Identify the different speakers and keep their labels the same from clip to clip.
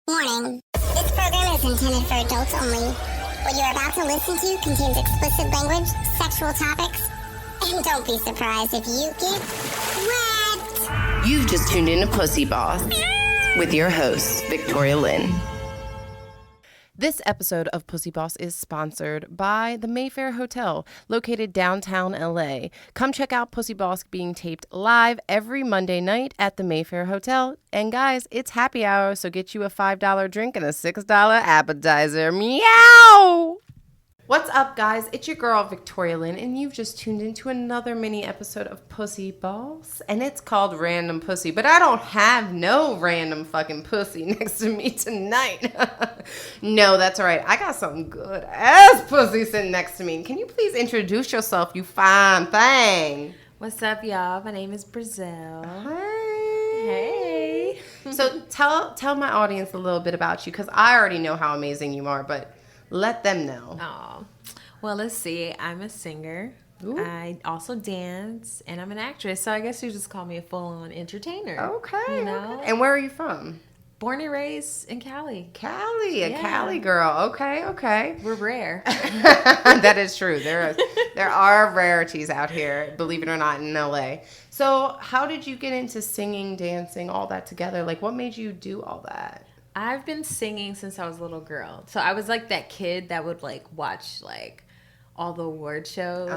Speaker 1: Warning. This program is intended for adults only. What you are about to listen to contains explicit language, sexual topics, and don't be surprised if you get wet.
Speaker 2: You've just tuned in to PooseBoss with your host, Victoria Lynn. This episode of PooseBoss is sponsored by the Mayfair Hotel, located downtown LA. Come check out PooseBoss being taped live every Monday night at the Mayfair Hotel. And guys, it's happy hour, so get you a $5 drink and a $6 appetizer. Meow! What's up, guys? It's your girl, Victoria Lynn, and you've just tuned into another mini episode of PooseBoss, and it's called Randompoose, but I don't have no random fucking pussy next to me tonight. No, that's all right. I got some good ass pussy sitting next to me. Can you please introduce yourself, you fine thing?
Speaker 3: What's up, y'all? My name is Breazeale.
Speaker 2: Hey. So tell my audience a little bit about you, because I already know how amazing you are, but let them know.
Speaker 3: Oh, well, let's see. I'm a singer. Ooh. I also dance, and I'm an actress. So I guess you just call me a full-on entertainer.
Speaker 2: Okay.
Speaker 3: You know?
Speaker 2: Okay. And where are you from?
Speaker 3: Born and raised in Cali.
Speaker 2: Cali, a Cali girl. Okay.
Speaker 3: We're rare.
Speaker 2: That is true. There are rarities out here, believe it or not, in LA. So how did you get into singing, dancing, all that together? Like, what made you do all that?
Speaker 3: I've been singing since I was a little girl. So I was like that kid that would like watch like all the award shows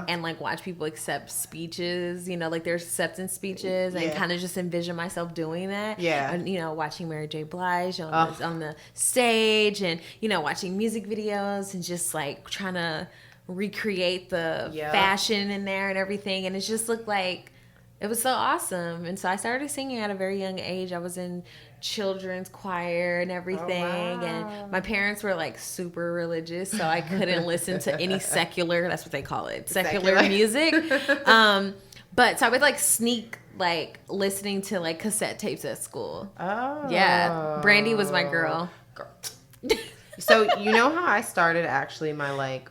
Speaker 3: and like watch people accept speeches, you know, like their acceptance speeches, and kind of just envision myself doing that. Yeah. And, you know, watching Mary J. Blige on the stage, and, you know, watching music videos and just like trying to recreate the fashion in there and everything. And it just looked like it was so awesome. And so I started singing at a very young age. I was in children's choir and everything. Oh, wow. And my parents were like super religious, so I couldn't listen to any secular, that's what they call it, secular music. But so I would like sneak like listening to like cassette tapes at school. Oh. Yeah. Brandy was my girl.
Speaker 2: So you know how I started actually my like,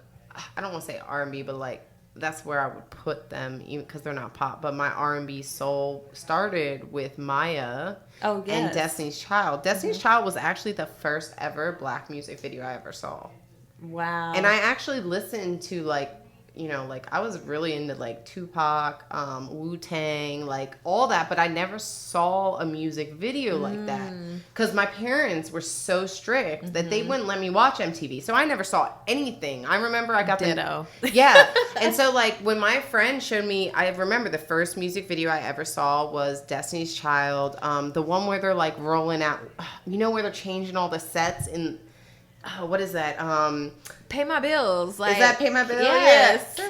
Speaker 2: I don't want to say R&B, but like that's where I would put them, even because they're not pop. But my R&B soul started with Maya and Destiny's Child. Destiny's Child was actually the first ever black music video I ever saw.
Speaker 3: Wow.
Speaker 2: And I actually listened to like, you know, like I was really into like Tupac, Wu-Tang, like all that, but I never saw a music video like that because my parents were so strict that they wouldn't let me watch MTV. So I never saw anything. I remember I got
Speaker 3: Ditto.
Speaker 2: Yeah. And so like when my friend showed me, I remember the first music video I ever saw was Destiny's Child. The one where they're like rolling out, you know, where they're changing all the sets in, what is that?
Speaker 3: Pay My Bills. Like,
Speaker 2: is that Pay My Bills?
Speaker 3: Yes.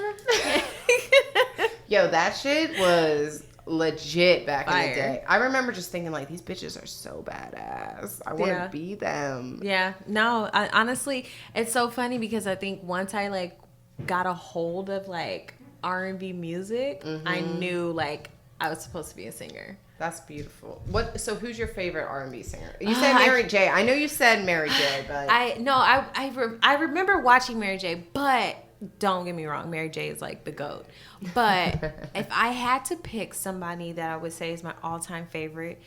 Speaker 2: Yo, that shit was legit back in the day. I remember just thinking like, these bitches are so badass. I want to be them.
Speaker 3: Yeah. No, honestly, it's so funny because I think once I like got a hold of like R&B music, I knew like I was supposed to be a singer.
Speaker 2: That's beautiful. So who's your favorite R&B singer? You said Mary J. I know you said Mary J, but
Speaker 3: I remember watching Mary J, but don't get me wrong, Mary J is like the GOAT. But if I had to pick somebody that I would say is my all-time favorite,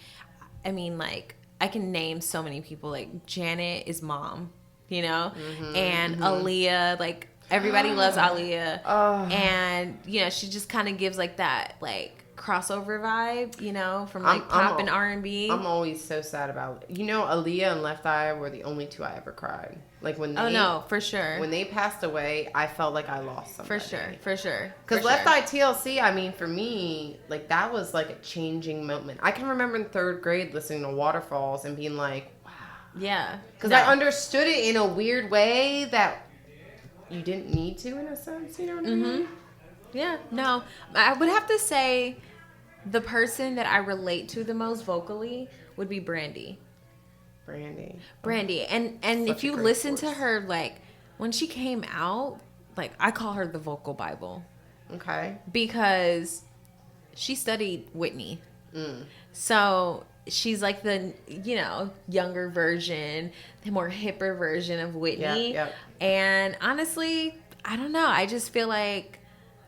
Speaker 3: I mean, like, I can name so many people. Like, Janet is mom, you know? And Aaliyah, like, everybody loves Aaliyah. And, you know, she just kind of gives, like, that, like, crossover vibe, you know, from like pop and R&B.
Speaker 2: I'm always so sad about, you know, Aaliyah and Left Eye were the only two I ever cried. Like when they,
Speaker 3: for sure.
Speaker 2: When they passed away, I felt like I lost somebody.
Speaker 3: For sure.
Speaker 2: Because Left Eye TLC, I mean, for me, like that was like a changing moment. I can remember in 3rd grade listening to Waterfalls and being like, wow.
Speaker 3: Yeah.
Speaker 2: Because I understood it in a weird way that you didn't need to, in a sense, you know what I mean?
Speaker 3: Yeah, no. I would have to say the person that I relate to the most vocally would be Brandy. And if you listen to her, like, when she came out, like, I call her the vocal Bible.
Speaker 2: Okay.
Speaker 3: Because she studied Whitney. So she's like the, you know, younger version, the more hipper version of Whitney.
Speaker 2: Yep.
Speaker 3: And honestly, I don't know. I just feel like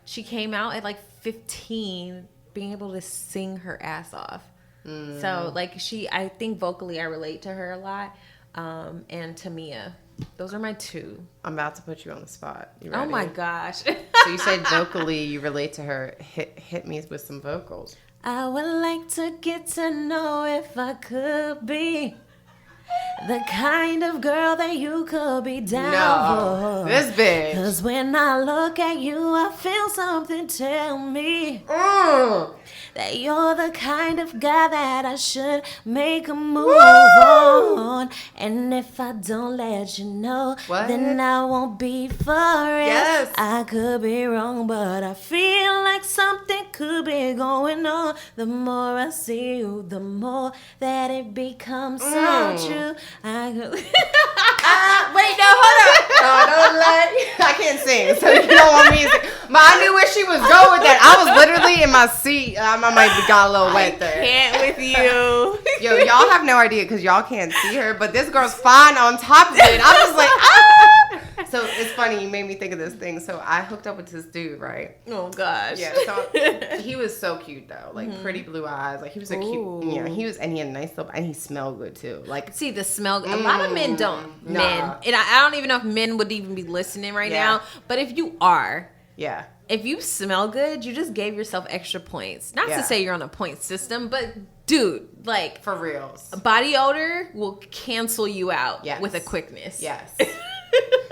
Speaker 3: she came out at like 15 being able to sing her ass off. So, like, I think vocally I relate to her a lot. And Tamia. Those are my two.
Speaker 2: I'm about to put you on the spot. You
Speaker 3: Oh
Speaker 2: ready?
Speaker 3: my gosh.
Speaker 2: So you said vocally you relate to her. Hit me with some vocals.
Speaker 3: I would like to get to know if I could be the kind of girl that you could be down for.
Speaker 2: This bitch.
Speaker 3: 'Cause when I look at you, I feel something tell me that you're the kind of guy that I should make a move on. And if I don't let you know, then I won't be for it.
Speaker 2: Yes.
Speaker 3: I could be wrong, but I feel like something could be going on. The more I see you, the more that it becomes so true. I could...
Speaker 2: Wait, no, hold up. No, don't let. I can't sing, so you don't want me to sing. But I knew where she was going with that. I was literally in my seat. I might have got a little wet there.
Speaker 3: Can't with you.
Speaker 2: Yo, y'all have no idea because y'all can't see her, but this girl's fine on top of it. I was like, ah! So it's funny, you made me think of this thing. So I hooked up with this dude, right?
Speaker 3: Oh gosh.
Speaker 2: Yeah, so he was so cute though. Like pretty blue eyes. Like he was a cute, and he had a nice little, and he smelled good too. Like,
Speaker 3: see the smell. A lot of men don't. Men. And I don't even know if men would even be listening right now. But if you are.
Speaker 2: Yeah.
Speaker 3: If you smell good, you just gave yourself extra points. Not to say you're on a point system, but dude, like,
Speaker 2: for reals,
Speaker 3: body odor will cancel you out with a quickness.
Speaker 2: Yes.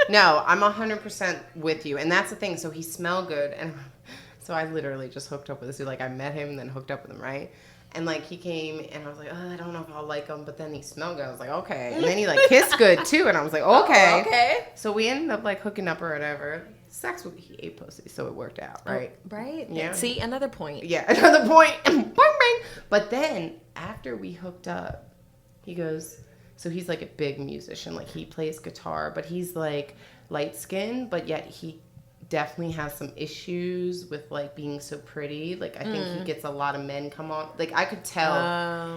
Speaker 2: No, I'm 100% with you. And that's the thing. So he smelled good. And so I literally just hooked up with this dude. Like, I met him and then hooked up with him, right? And, like, he came and I was like, oh, I don't know if I'll like him. But then he smelled good. I was like, okay. And then he, like, kissed good, too. And I was like, okay.
Speaker 3: Oh, okay.
Speaker 2: So we ended up, like, hooking up or whatever. Sex with, he ate pussy, so it worked out, right?
Speaker 3: Oh, right?
Speaker 2: Yeah.
Speaker 3: See, another point.
Speaker 2: Yeah, another point. Bang, bang. But then, after we hooked up, he goes, so he's like a big musician. Like, he plays guitar, but he's like light-skinned, but yet he definitely has some issues with like being so pretty. Like, I think he gets a lot of men come on. Like, I could tell.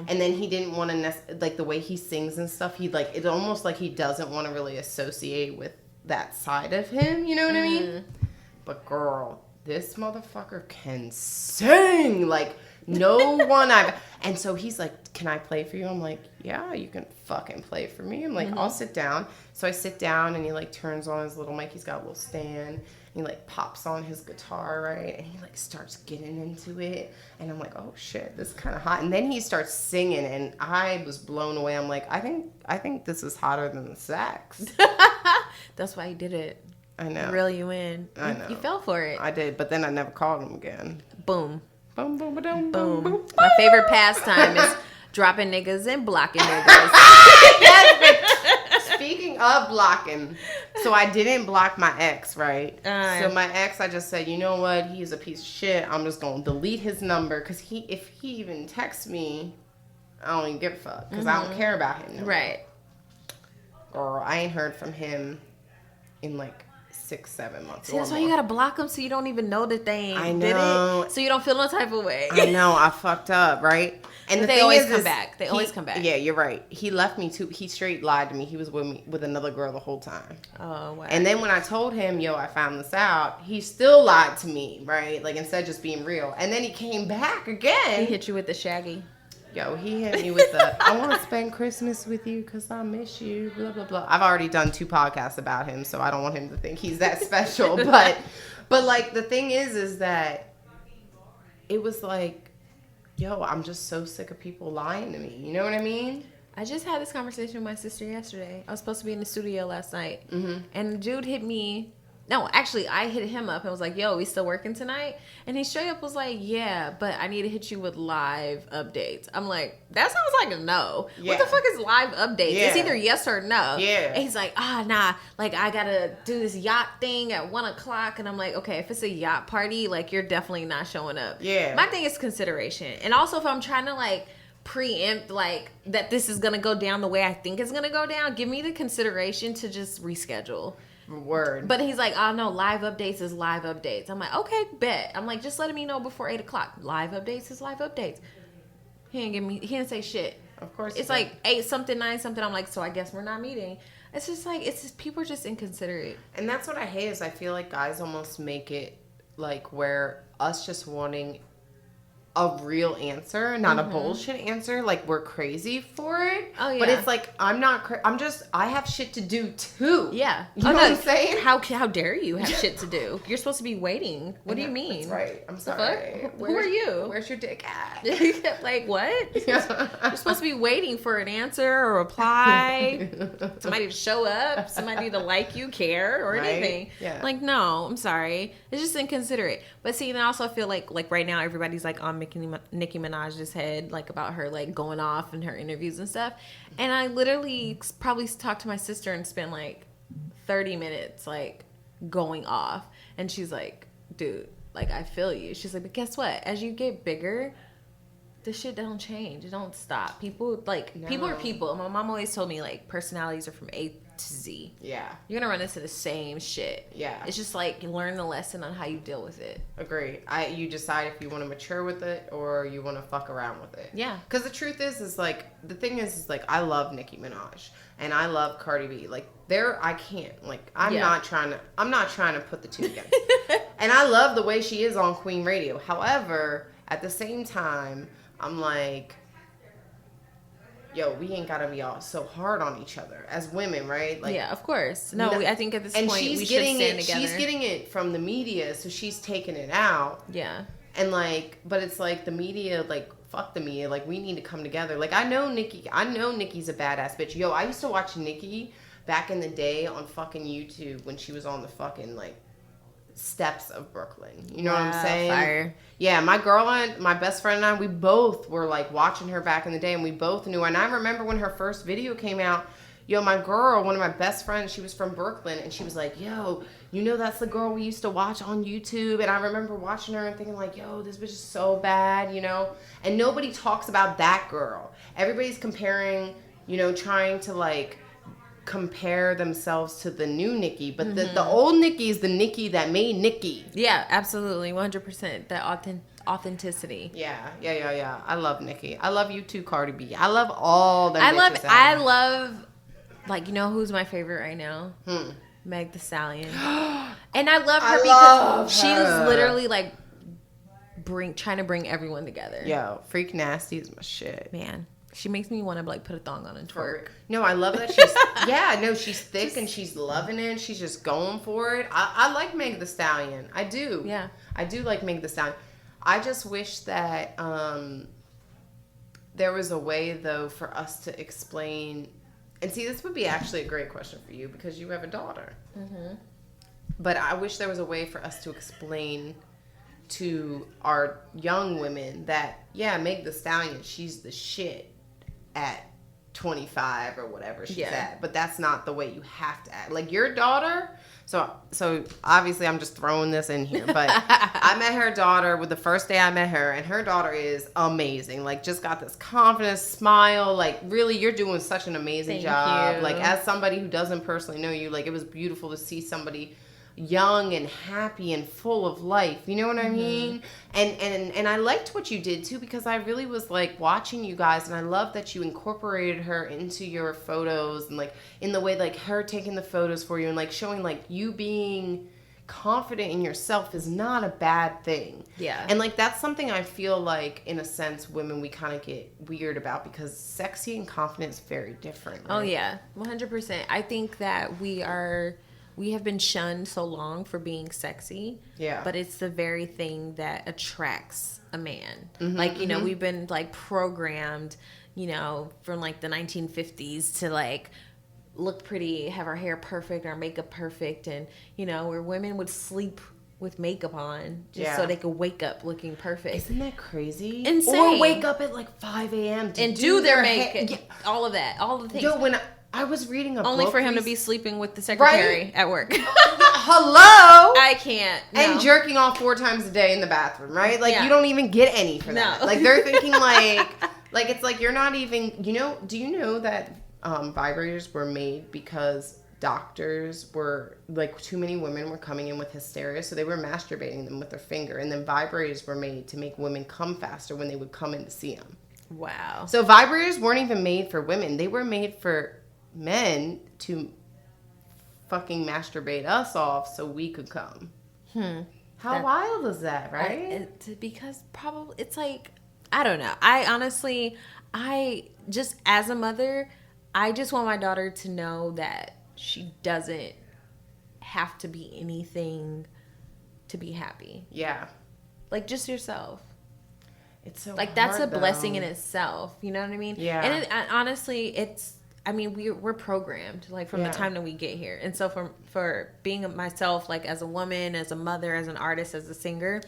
Speaker 2: And then he didn't want to, like, the way he sings and stuff, he like, it's almost like he doesn't want to really associate with that side of him, you know what I mean? But girl, this motherfucker can sing like no one and so he's like, can I play for you? I'm like, yeah, you can fucking play for me. I'm like, I'll sit down. So I sit down and he like turns on his little mic. He's got a little stand and he like pops on his guitar, right? And he like starts getting into it and I'm like, oh shit, this is kind of hot. And then he starts singing and I was blown away. I'm like, I think this is hotter than the sex.
Speaker 3: That's why he did it.
Speaker 2: I know.
Speaker 3: Reel you in.
Speaker 2: I know.
Speaker 3: You fell for it.
Speaker 2: I did, but then I never called him again.
Speaker 3: Boom.
Speaker 2: Boom, boom, boom, boom,
Speaker 3: Boom.
Speaker 2: boom.
Speaker 3: My favorite pastime is dropping niggas and blocking niggas.
Speaker 2: Yes, speaking of blocking, so I didn't block my ex, right? So my ex, I just said, you know what? He's a piece of shit. I'm just going to delete his number because if he even texts me, I don't even give a fuck because I don't care about him. No
Speaker 3: right.
Speaker 2: Girl, I ain't heard from him in like 6-7 months.
Speaker 3: See, that's why you gotta block them so you don't even know that they ain't did it. So you don't feel no type of way.
Speaker 2: I know, I fucked up, right? And
Speaker 3: they always come back. They always come back.
Speaker 2: Yeah, you're right. He left me too. He straight lied to me. He was with me with another girl the whole time.
Speaker 3: Oh, wow.
Speaker 2: And then when I told him, yo, I found this out, he still lied to me, right? Like, instead of just being real. And then he came back again.
Speaker 3: He hit you with the shaggy.
Speaker 2: Yo, he hit me with the, I want to spend Christmas with you because I miss you, blah, blah, blah. I've already done 2 podcasts about him, so I don't want him to think he's that special. But like, the thing is that it was like, yo, I'm just so sick of people lying to me. You know what I mean?
Speaker 3: I just had this conversation with my sister yesterday. I was supposed to be in the studio last night. And the dude hit me. No, actually, I hit him up and was like, yo, we still working tonight? And he straight up was like, yeah, but I need to hit you with live updates. I'm like, that sounds like a no. Yeah. What the fuck is live updates? Yeah. It's either yes or no.
Speaker 2: Yeah.
Speaker 3: And he's like, nah, like, I gotta do this yacht thing at 1 o'clock. And I'm like, okay, if it's a yacht party, like, you're definitely not showing up.
Speaker 2: Yeah.
Speaker 3: My thing is consideration. And also, if I'm trying to, like, preempt, like, that this is gonna go down the way I think it's gonna go down, give me the consideration to just reschedule.
Speaker 2: Word.
Speaker 3: But he's like, oh no, live updates is live updates. I'm like, okay, bet. I'm like, just letting me know before 8 o'clock. Live updates is live updates. He didn't say shit.
Speaker 2: Of course.
Speaker 3: It's like 8 something, 9 something. I'm like, so I guess we're not meeting. It's just like, people are just inconsiderate.
Speaker 2: And that's what I hate is I feel like guys almost make it like where us just wanting a real answer, not a bullshit answer. Like, we're crazy for it.
Speaker 3: Oh, yeah.
Speaker 2: But it's like, I'm not, I have shit to do too.
Speaker 3: Yeah.
Speaker 2: You know what I'm saying?
Speaker 3: How dare you have shit to do? You're supposed to be waiting. What do you mean?
Speaker 2: That's right. I'm sorry.
Speaker 3: Who are you?
Speaker 2: Where's your dick at?
Speaker 3: Like, what? You're supposed to be waiting for an answer or a reply. Somebody to show up. Somebody to like you, care, or anything.
Speaker 2: Yeah.
Speaker 3: Like, no, I'm sorry. It's just inconsiderate. But see, and I also feel like right now everybody's like on Nicki Minaj's head, like about her like going off in her interviews and stuff. And I literally probably talked to my sister and spent like 30 minutes like going off. And she's like, dude, like, I feel you. She's like, but guess what? As you get bigger, this shit don't change. It don't stop. People people are people. My mom always told me like personalities are from A to Z.
Speaker 2: Yeah.
Speaker 3: You're gonna run into the same shit.
Speaker 2: Yeah.
Speaker 3: It's just like you learn the lesson on how you deal with it.
Speaker 2: Agree. You decide if you want to mature with it or you want to fuck around with it.
Speaker 3: Yeah.
Speaker 2: Because the truth is like, the thing is like, I love Nicki Minaj and I love Cardi B. Like, I can't. Like, I'm not trying to put the two together. And I love the way she is on Queen Radio. However, at the same time, I'm like, yo, we ain't gotta be all so hard on each other as women, right? Like,
Speaker 3: yeah, of course. No, I think at this point we should stand together.
Speaker 2: She's getting it from the media, so she's taking it out.
Speaker 3: Yeah.
Speaker 2: And like, but it's like the media, like, fuck the media. Like, we need to come together. Like, I know Nicki's a badass bitch. Yo, I used to watch Nicki back in the day on fucking YouTube when she was on the fucking like steps of Brooklyn. You know what I'm saying?
Speaker 3: Fire.
Speaker 2: Yeah, my girl and my best friend and I, we both were like watching her back in the day and we both knew her. And I remember when her first video came out, yo, my girl, one of my best friends, she was from Brooklyn and she was like, yo, you know that's the girl we used to watch on YouTube. And I remember watching her and thinking like, yo, this bitch is so bad, you know? And nobody talks about that girl. Everybody's comparing, you know, trying to like compare themselves to the new Nicki, but the old Nicki is the Nicki that made Nicki.
Speaker 3: Yeah, absolutely, 100%. That authenticity.
Speaker 2: Yeah. I love Nicki. I love you too, Cardi B. I love all them.
Speaker 3: I love, like, you know who's my favorite right now? Meg Thee Stallion. And I love her because she's literally like trying to bring everyone together.
Speaker 2: Yo, Freak Nasty is my shit.
Speaker 3: Man. She makes me want to like put a thong on and twerk.
Speaker 2: No, I love that she's she's thick and she's loving it. She's just going for it. I like Meg Thee Stallion. I do.
Speaker 3: Yeah.
Speaker 2: I do like Meg Thee Stallion. I just wish that there was a way though for us to explain. And see, this would be actually a great question for you because you have a daughter. Mm-hmm. But I wish there was a way for us to explain to our young women that Meg Thee Stallion, she's the shit at 25 or whatever she's at, but that's not the way you have to act. Like your daughter, so obviously I'm just throwing this in here, but I met her daughter with the first day I met her, and her daughter is amazing. Like, just got this confidence, smile. Like, really, you're doing such an amazing job.
Speaker 3: You.
Speaker 2: Like, as somebody who doesn't personally know you, like, it was beautiful to see somebody young and happy and full of life, you know what I mean? And I liked what you did too, because I really was like watching you guys, and I love that you incorporated her into your photos, and like in the way like her taking the photos for you and like showing like you being confident in yourself is not a bad thing.
Speaker 3: Yeah.
Speaker 2: And like that's something I feel like in a sense women we kind of get weird about, because sexy and confident is very different, right?
Speaker 3: Oh yeah, 100%. I think that we have been shunned so long for being sexy. Yeah. But it's the very thing that attracts a man. Like, you know, we've been like programmed, you know, from like the 1950s to like look pretty, have our hair perfect, our makeup perfect. And, you know, where women would sleep with makeup on just so they could wake up looking perfect.
Speaker 2: Isn't that crazy?
Speaker 3: Insane.
Speaker 2: Or wake up at like 5 a.m.
Speaker 3: and do their makeup. All of that. All the things.
Speaker 2: Yo, when I was reading a book.
Speaker 3: Only for him to be sleeping with the secretary at work.
Speaker 2: Hello?
Speaker 3: I can't. No.
Speaker 2: And jerking off 4 times a day in the bathroom, right? Like, you don't even get any for that. Like, they're thinking, like, it's like you're not even, you know, do you know that vibrators were made because doctors were, like, too many women were coming in with hysteria, so they were masturbating them with their finger. And then vibrators were made to make women come faster when they would come in to see them.
Speaker 3: Wow.
Speaker 2: So vibrators weren't even made for women. They were made for men to fucking masturbate us off so we could come. How wild is that, right?
Speaker 3: Because probably it's like, I don't know. I just, as a mother, I just want my daughter to know that she doesn't have to be anything to be happy.
Speaker 2: Yeah.
Speaker 3: Like, just yourself.
Speaker 2: It's so
Speaker 3: like,
Speaker 2: hard,
Speaker 3: that's a
Speaker 2: though.
Speaker 3: blessing in itself. You know what I mean?
Speaker 2: Yeah.
Speaker 3: And honestly, we're programmed, like, from the time that we get here. And so for being myself, like, as a woman, as a mother, as an artist, as a singer,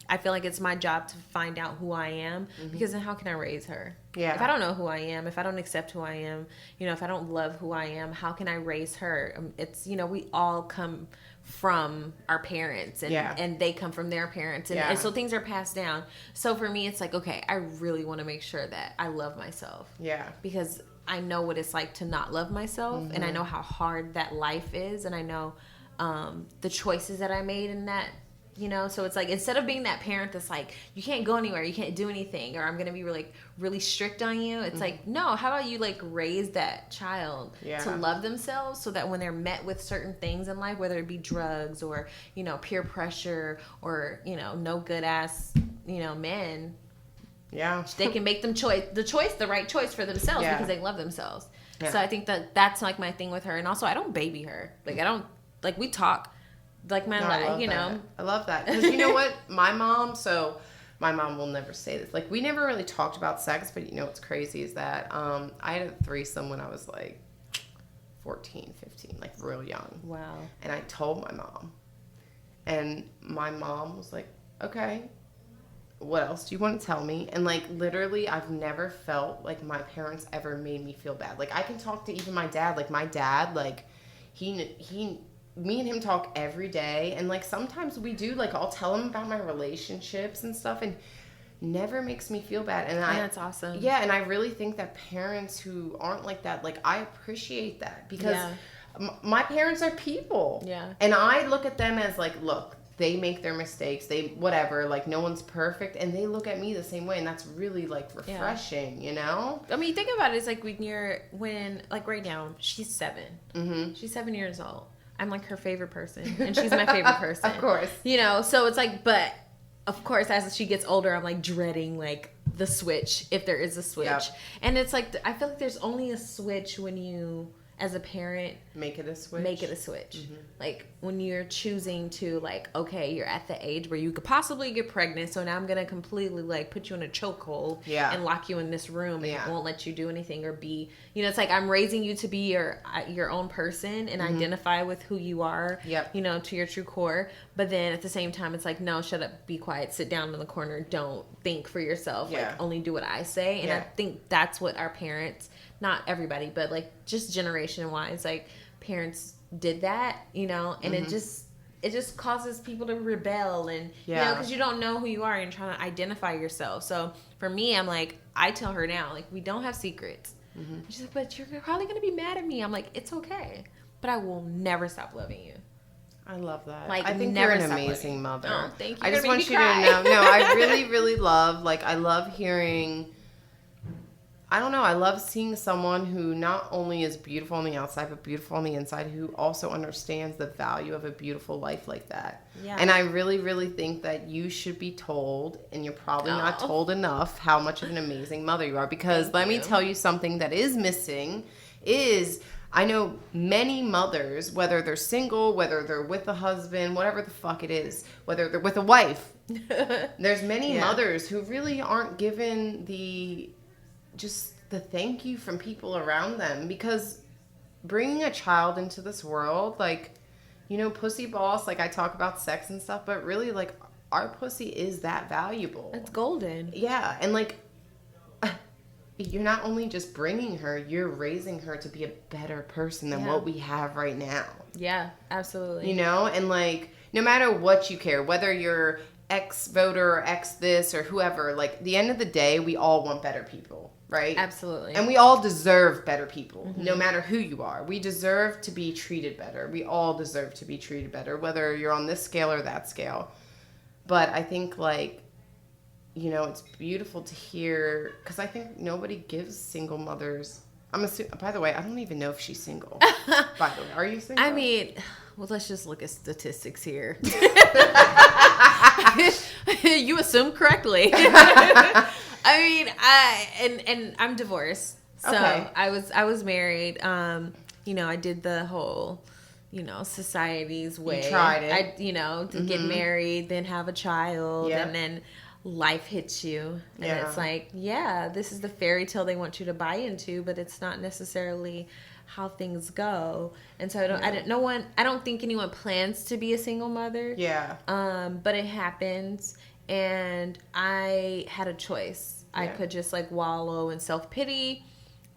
Speaker 3: I feel like it's my job to find out who I am, because then how can I raise her?
Speaker 2: Yeah.
Speaker 3: If I don't know who I am, if I don't accept who I am, if I don't love who I am, how can I raise her? It's, we all come from our parents, and they come from their parents, and so things are passed down. So for me, it's like, okay, I really want to make sure that I love myself. Yeah. Because I know what it's like to not love myself, and I know how hard that life is, and I know the choices that I made in that. So it's like, instead of being that parent that's like, you can't go anywhere, you can't do anything, or I'm going to be really strict on you. It's like, no, how about you like raise that child to love themselves, so that when they're met with certain things in life, whether it be drugs or, peer pressure or, no good ass, men, they can make the right choice for themselves because they love themselves. Yeah. So I think that's like my thing with her. And also, I don't baby her. Like, I don't, like, we talk. Like, my life,
Speaker 2: I love that. Because you know what? My mom will never say this. Like, we never really talked about sex, but what's crazy is that I had a threesome when I was like 14, 15, like real young. Wow. And I told my mom. And my mom was like, okay, what else do you want to tell me? And like, literally, I've never felt like my parents ever made me feel bad. Like, I can talk to even my dad. Like, my dad, like, me and him talk every day, and like sometimes we do, like I'll tell him about my relationships and stuff, and never makes me feel bad. And that's awesome. Yeah, and I really think that parents who aren't like that, like, I appreciate that, because my parents are people. Yeah. And I look at them as like, look, they make their mistakes, they whatever, like, no one's perfect, and they look at me the same way, and that's really like refreshing. I
Speaker 3: mean, think about it, it's like when like right now she's 7. Mm-hmm. She's 7 years old. I'm like her favorite person, and she's my favorite person. Of course. So it's like, but of course, as she gets older, I'm like dreading like the switch, if there is a switch. Yep. And it's like, I feel like there's only a switch when you, as a parent,
Speaker 2: make it a switch.
Speaker 3: Mm-hmm. Like, when you're choosing to, like, okay, you're at the age where you could possibly get pregnant, so now I'm gonna completely like put you in a chokehold and lock you in this room and won't let you do anything or be, it's like, I'm raising you to be your own person and identify with who you are, to your true core. But then at the same time, it's like, no, shut up, be quiet, sit down in the corner, don't think for yourself, like, only do what I say. And I think that's what our parents, not everybody, but like just generation wise, like, parents did that, and it just causes people to rebel, and because you don't know who you are and you're trying to identify yourself. So for me, I'm like, I tell her now, like, we don't have secrets. Mm-hmm. She's like, but you're probably gonna be mad at me. I'm like, it's okay, but I will never stop loving you.
Speaker 2: I love that.
Speaker 3: Like,
Speaker 2: I think you're an amazing mother.
Speaker 3: Oh, thank you.
Speaker 2: I just want you to know. No, I really, really love. Like, I love hearing. I don't know. I love seeing someone who not only is beautiful on the outside, but beautiful on the inside, who also understands the value of a beautiful life like that. Yeah. And I really, really think that you should be told, and you're probably not told enough, how much of an amazing mother you are. Because let me tell you something that is missing is, I know many mothers, whether they're single, whether they're with a husband, whatever the fuck it is, whether they're with a wife, there's many mothers who really aren't given the thank you from people around them, because bringing a child into this world, like, Pussy Boss, like, I talk about sex and stuff, but really, like, our pussy is that valuable.
Speaker 3: It's golden.
Speaker 2: Yeah. And like, you're not only just bringing her, you're raising her to be a better person than what we have right now. Yeah, absolutely. And like, no matter what you care, whether you're X voter or X this or whoever, like, at the end of the day, we all want better people. Right? Absolutely. And we all deserve better people, no matter who you are. We deserve to be treated better. We all deserve to be treated better, whether you're on this scale or that scale. But I think, like, it's beautiful to hear, because I think nobody gives single mothers. By the way, I don't even know if she's single. By the way, are you single?
Speaker 3: I mean, well, let's just look at statistics here. You assumed correctly. And I'm divorced. So
Speaker 2: Okay.
Speaker 3: I was married. I did the whole, society's way.
Speaker 2: You tried it.
Speaker 3: To get married, then have a child,
Speaker 2: Yep.
Speaker 3: and then life hits you. And
Speaker 2: Yeah.
Speaker 3: it's like, this is the fairy tale they want you to buy into, but it's not necessarily how things go. And so I don't think anyone plans to be a single mother.
Speaker 2: Yeah.
Speaker 3: But it happens, and I had a choice. I could just like wallow in self-pity,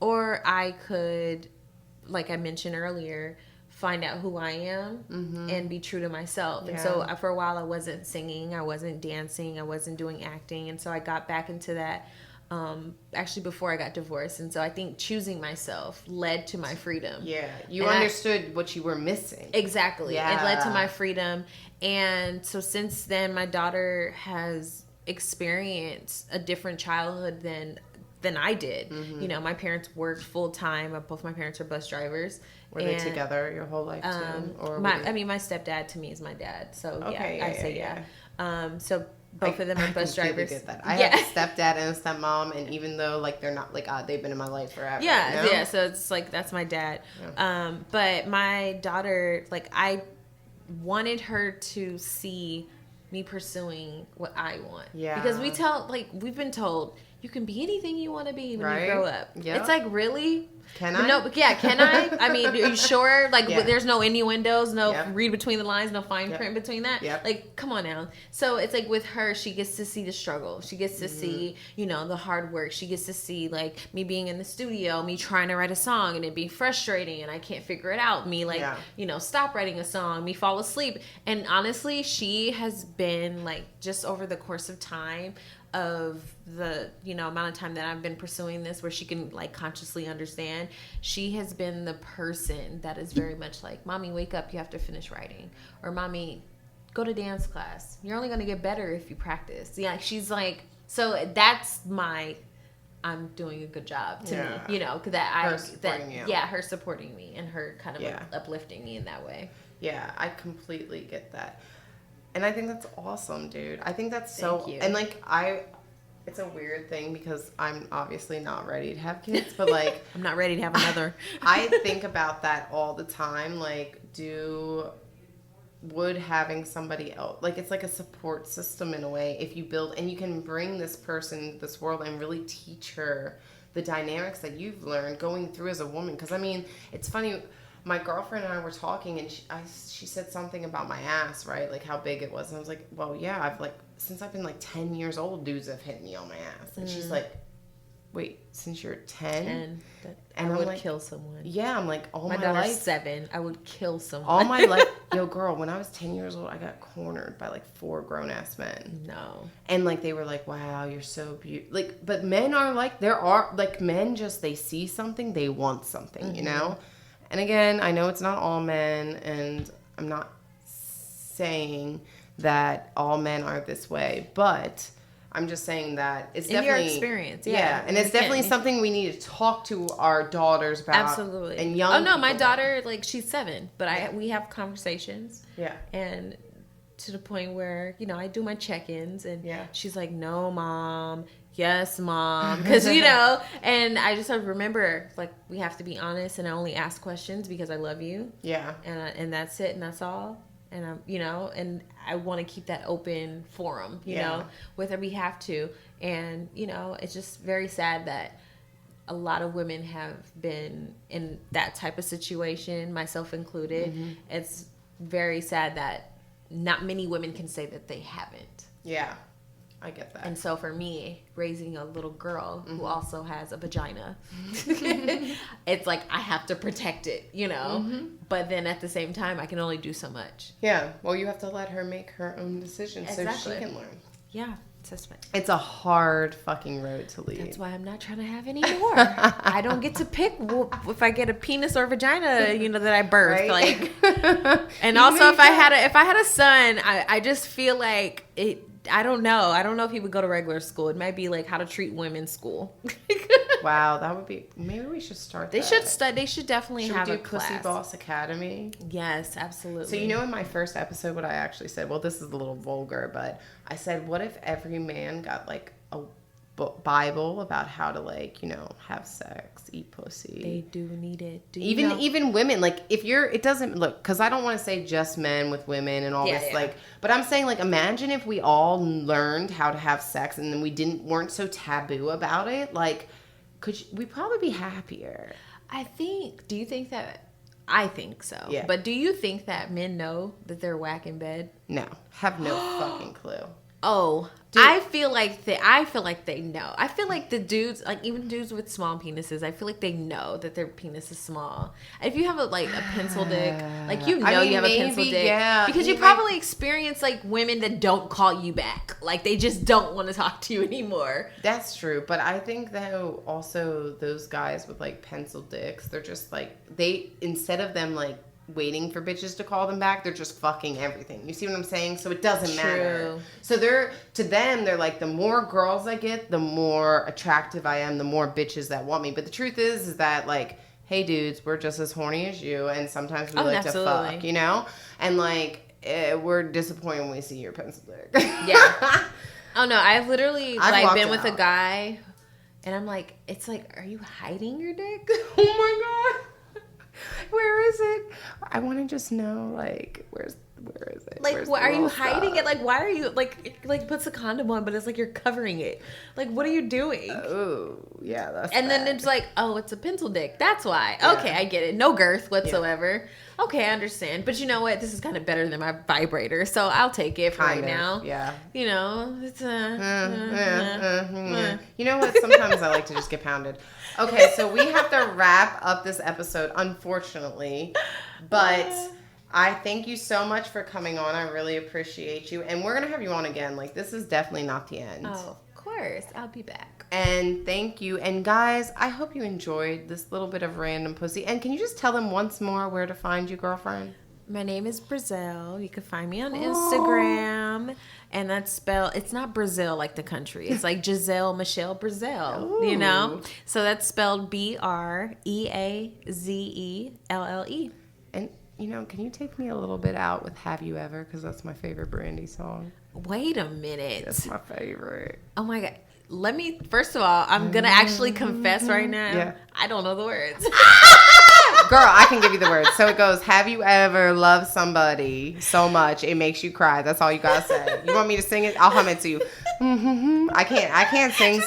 Speaker 3: or I could, like I mentioned earlier, find out who I am and be true to myself.
Speaker 2: Yeah.
Speaker 3: And so for a while I wasn't singing, I wasn't dancing, I wasn't doing acting. And so I got back into that actually before I got divorced. And so I think choosing myself led to my freedom.
Speaker 2: Yeah. You
Speaker 3: And
Speaker 2: understood what you were missing.
Speaker 3: Exactly.
Speaker 2: Yeah.
Speaker 3: It led to my freedom. And so since then, my daughter has experienced a different childhood than I did. My parents worked full time. Both my parents are bus drivers.
Speaker 2: Were they together your whole life too? Or
Speaker 3: my stepdad to me is my dad. So
Speaker 2: Okay,
Speaker 3: I say yeah. So both of them are bus
Speaker 2: completely
Speaker 3: drivers.
Speaker 2: Get that. I have a stepdad and a stepmom, and even though like they're not like they've been in my life forever.
Speaker 3: Yeah. So it's like that's my dad.
Speaker 2: Yeah.
Speaker 3: But my daughter, like I wanted her to see me pursuing what I want. Yeah. Because we've been told you can be anything you want to be when you grow up. Yeah. It's like, really?
Speaker 2: Can I?
Speaker 3: No, but can I? I mean, are you sure? Like, there's no innuendos, no read between the lines, no fine print between that. Yep. Like, come on now. So it's like with her, she gets to see the struggle. She gets to see, the hard work. She gets to see like me being in the studio, me trying to write a song and it being frustrating and I can't figure it out. Me like, stop writing a song, me fall asleep. And honestly, she has been like just over the course of time of the amount of time that I've been pursuing this, where she can like consciously understand, she has been the person that is very much like, mommy, wake up, you have to finish writing, or mommy, go to dance class, you're only going to get better if you practice. She's like, so that's my, I'm doing a good job to me, her supporting me and her kind of like uplifting me in that way.
Speaker 2: I completely get that. And I think that's awesome, dude. I think that's
Speaker 3: Thank you.
Speaker 2: And like it's a weird thing because I'm obviously not ready to have kids, but like
Speaker 3: I'm not ready to have another.
Speaker 2: I think about that all the time. Like, would having somebody else, like, it's like a support system in a way, if you build and you can bring this person into this world and really teach her the dynamics that you've learned going through as a woman. Because I mean, it's funny. My girlfriend and I were talking, and she said something about my ass, right? Like how big it was. And I was like, well, yeah, since I've been like 10 years old, dudes have hit me on my ass. And she's like, wait, since you're 10?
Speaker 3: And I would kill someone.
Speaker 2: Yeah, I'm like, all my life.
Speaker 3: My daughter's 7. I would kill someone.
Speaker 2: All my life. Yo, girl, when I was 10 years old, I got cornered by like 4 grown-ass men.
Speaker 3: No.
Speaker 2: And like, they were like, wow, you're so beautiful. Like, but men are like, there are, like, men just, they see something, they want something, you know? And again, I know it's not all men, and I'm not saying that all men are this way, but I'm just saying that it's definitely...
Speaker 3: In your experience,
Speaker 2: and it's definitely something we need to talk to our daughters about.
Speaker 3: Absolutely.
Speaker 2: And young people.
Speaker 3: My daughter, like, she's 7, but we have conversations.
Speaker 2: Yeah.
Speaker 3: And to the point where, I do my check-ins, and she's like, no, Mom... Yes, Mom. Because, and I just have to remember, like, we have to be honest, and I only ask questions because I love you. Yeah. And that's it, and that's all. And, and I want to keep that open forum, you know, whether we have to. And, it's just very sad that a lot of women have been in that type of situation, myself included. Mm-hmm. It's very sad that not many women can say that they haven't.
Speaker 2: Yeah. I get that.
Speaker 3: And so for me, raising a little girl who also has a vagina, it's like I have to protect it, But then at the same time, I can only do so much.
Speaker 2: Yeah. Well, you have to let her make her own decisions so she can learn.
Speaker 3: Yeah.
Speaker 2: It's a hard fucking road to lead.
Speaker 3: That's why I'm not trying to have any more. I don't get to pick if I get a penis or vagina, that I birthed. Right? Like, and also if I had a son, I just feel like it. I don't know. I don't know if he would go to regular school. It might be like how to treat women school.
Speaker 2: Wow, that would be. Maybe we should start.
Speaker 3: They should study. They should definitely have a class.
Speaker 2: Pussy Boss Academy.
Speaker 3: Yes, absolutely.
Speaker 2: So in my first episode, what I actually said. Well, this is a little vulgar, but I said, what if every man got like a Bible about how to have sex, eat pussy.
Speaker 3: They do need it.
Speaker 2: Even women, like it doesn't look, because I don't want to say just men with women and all this, like, but I'm saying like imagine if we all learned how to have sex and then we weren't so taboo about it, like we'd probably be happier.
Speaker 3: Do you think that? I think so.
Speaker 2: Yeah.
Speaker 3: But do you think that men know that they're whack in bed?
Speaker 2: No, have no fucking clue.
Speaker 3: Oh, dude. I feel like they know. I feel like the dudes, like even dudes with small penises, I feel like they know that their penis is small. If you have a pencil dick, like you have a pencil dick, because you probably experience like women that don't call you back, like they just don't want to talk to you anymore.
Speaker 2: That's true, but I think though also those guys with like pencil dicks, they're just like instead of them like waiting for bitches to call them back, they're just fucking everything. You see what I'm saying? So it doesn't matter. So they're like, the more girls I get, the more attractive I am, the more bitches that want me. But the truth is that like, hey dudes, we're just as horny as you, and sometimes we like to fuck, and like we're disappointed when we see your pencil dick. Yeah. Oh no, I've literally been with a guy and I'm like, it's like, are you hiding your dick? Oh my god. Where is it? I want to just know, like, where is it?
Speaker 3: Like, what are you hiding it? Like, why are you like puts a condom on, but it's like you're covering it. Like, what are you doing?
Speaker 2: Oh, yeah, that's.
Speaker 3: And then it's like, oh, it's a pencil dick. That's why. Yeah. Okay, I get it. No girth whatsoever. Yeah. Okay, I understand. But you know what? This is kind of better than my vibrator, so I'll take it for right now.
Speaker 2: Yeah.
Speaker 3: It's
Speaker 2: You know what? Sometimes I like to just get pounded. Okay, so we have to wrap up this episode, unfortunately, but I thank you so much for coming on. I really appreciate you, and we're going to have you on again. Like, this is definitely not the end.
Speaker 3: Oh, of course. I'll be back.
Speaker 2: And thank you. And guys, I hope you enjoyed this little bit of random pussy. And can you just tell them once more where to find you, girlfriend?
Speaker 3: My name is Breazeale. You can find me on Instagram. And that's spelled, it's not Brazil like the country. It's like Giselle Michelle Breazeale,
Speaker 2: Ooh.
Speaker 3: So that's spelled Breazeelle.
Speaker 2: And, can you take me a little bit out with Have You Ever? Because that's my favorite Brandy song.
Speaker 3: Wait a minute.
Speaker 2: That's my favorite.
Speaker 3: Oh my God. First of all, I'm going to actually confess right now.
Speaker 2: Yeah.
Speaker 3: I don't know the words.
Speaker 2: Girl, I can give you the words. So it goes, have you ever loved somebody so much it makes you cry? That's all you gotta say. You want me to sing it? I'll hum it to you. I can't sing.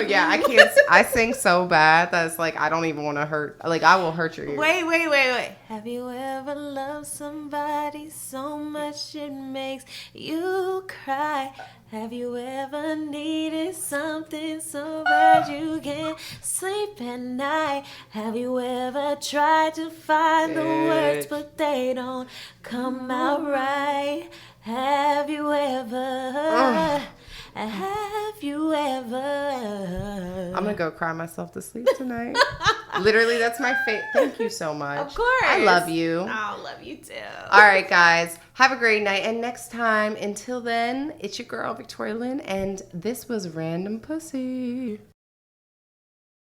Speaker 2: Yeah, I can't. I sing so bad that it's like I don't even want to hurt. Like I will hurt your ears.
Speaker 3: Wait. Have you ever loved somebody so much it makes you cry? Have you ever needed something so bad you can't sleep at night? Have you ever tried to find the words but they don't come out right? Have you ever? Have you ever?
Speaker 2: I'm gonna go cry myself to sleep tonight. Literally, that's my fate. Thank you so much.
Speaker 3: Of course.
Speaker 2: I love you.
Speaker 3: I love you too.
Speaker 2: All right, guys. Have a great night. And next time, until then, it's your girl, Victoria Lynn. And this was Random Pussy.